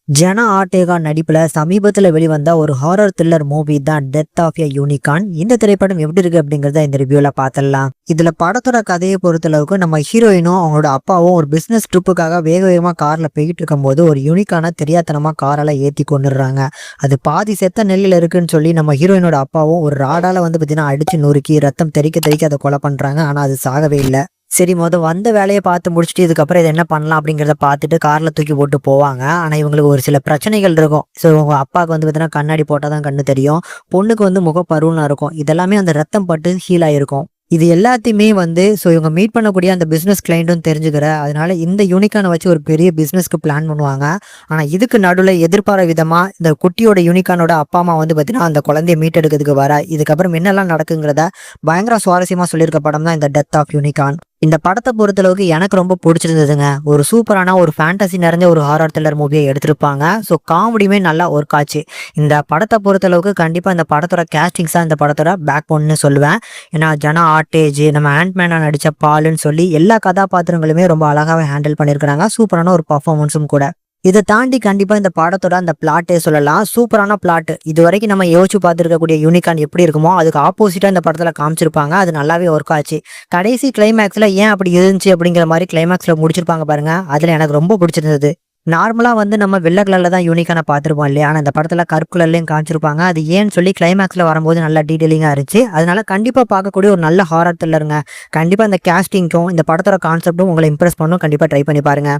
ஜனா ஆர்டேகா நடிப்புல சமீபத்துல வெளிவந்த ஒரு ஹாரர் த்ரில்லர் மூவி தான் டெத் ஆஃப் எ யூனிகார்ன். இந்த திரைப்படம் எப்படி இருக்கு அப்படிங்கறத இந்த ரிவ்யூல பாத்திரலாம். இதுல படத்தோட கதையை பொறுத்தளவுக்கு நம்ம ஹீரோயினும் அவங்களோட அப்பாவும் ஒரு பிசினஸ் ட்ரிப்புக்காக வேக வேகமா கார்ல போயிட்டு இருக்கும் போது ஒரு யூனிகான தெரியாதனமா காரால ஏத்தி கொண்டுடுறாங்க. அது பாதி செத்த நெல்லில் இருக்குன்னு சொல்லி நம்ம ஹீரோயினோட அப்பாவும் ஒரு ராடால பாத்தீங்கன்னா அடிச்சு நொறுக்கி ரத்தம் தெறிக்க தெறிக்க அதை கொலை பண்றாங்க. ஆனா அது சாகவே இல்லை. சரி, வந்த வேலையை பார்த்து முடிச்சுட்டு இதுக்கப்புறம் இதை என்ன பண்ணலாம் அப்படிங்கிறத பார்த்துட்டு கார்ல தூக்கி போட்டு போவாங்க. ஆனா இவங்களுக்கு ஒரு சில பிரச்சனைகள் இருக்கும். ஸோ உங்க அப்பாவுக்கு பார்த்தீங்கன்னா கண்ணாடி போட்டாதான் கண்ணு தெரியும். பொண்ணுக்கு முகப்பருவம் இருக்கும். இதெல்லாமே அந்த ரத்தம் பட்டு ஹீல் ஆயிருக்கும். இது எல்லாத்தையுமே ஸோ இவங்க மீட் பண்ணக்கூடிய அந்த பிசினஸ் கிளைண்ட்டும் தெரிஞ்சுக்கிற அதனால இந்த யூனிகானை வச்சு ஒரு பெரிய பிசினஸ்க்கு பிளான் பண்ணுவாங்க. ஆனா இதுக்கு நடுவில் எதிர்பார விதமா இந்த குட்டியோட யூனிகானோட அப்பா அம்மா பார்த்தீங்கன்னா அந்த குழந்தைய மீட்டெடுக்கிறதுக்கு வர இதுக்கப்புறம் என்னெல்லாம் நடக்குங்கிறத பயங்கர சுவாரஸ்யமா சொல்லியிருக்க படம் தான் இந்த டெத் ஆஃப் யூனிகான். இந்த படத்தை பொறுத்தளவுக்கு எனக்கு ரொம்ப பிடிச்சிருந்ததுங்க. ஒரு சூப்பரான ஒரு ஃபேண்டசி நிறைஞ்ச ஒரு ஹாரர் த்ரில்லர் மூவியை எடுத்திருப்பாங்க. ஸோ காமெடியுமே நல்லா ஒர்க் ஆச்சு. இந்த படத்தை பொறுத்தளவுக்கு கண்டிப்பா இந்த படத்தோட கேஸ்டிங்ஸ் தான் இந்த படத்தோட பேக் போன்னு சொல்லுவேன். ஏன்னா ஜனா ஆர்டேஜ், நம்ம ஆண்ட்மேனா நடிச்ச பாலுன்னு சொல்லி எல்லா கதாபாத்திரங்களுமே ரொம்ப அழகாவே ஹேண்டில் பண்ணியிருக்கிறாங்க. சூப்பரான ஒரு பர்ஃபார்மன்ஸும் கூட. இதை தாண்டி கண்டிப்பா இந்த படத்தோட அந்த பிளாட்டே சொல்லலாம். சூப்பரான பிளாட். இது வரைக்கும் நம்ம யோசிச்சு பார்த்துருக்கக்கூடிய யூனிகான் எப்படி இருக்குமோ அதுக்கு ஆப்போசிட்டா இந்த படத்துல காமிச்சிருப்பாங்க. அது நல்லாவே ஒர்க் ஆச்சு. கடைசி கிளைமேக்ஸ்ல ஏன் அப்படி இருந்துச்சு அப்படிங்கிற மாதிரி கிளைமேக்ஸ்ல முடிச்சிருப்பாங்க பாருங்க. அதுல எனக்கு ரொம்ப பிடிச்சிருந்தது. நார்மலா நம்ம வெள்ளை கலர்ல தான் யூனிகான பார்த்துருப்போம் இல்லையா? ஆனா இந்த படத்துல கருப்பு கலர்லயும் காமிச்சிருப்பாங்க. அது ஏன்னு சொல்லி கிளைமேக்ஸ்ல வரும்போது நல்லா டீடைலிங்கா இருந்துச்சு. அதனால கண்டிப்பா பார்க்கக்கூடிய ஒரு நல்ல ஹாரர் த்ரில்லருங்க. கண்டிப்பா இந்த கேஸ்டிங்க்கும் இந்த படத்தோட கான்செப்டும் உங்களை இம்ப்ரெஸ் பண்ணும். கண்டிப்பா ட்ரை பண்ணி பாருங்க.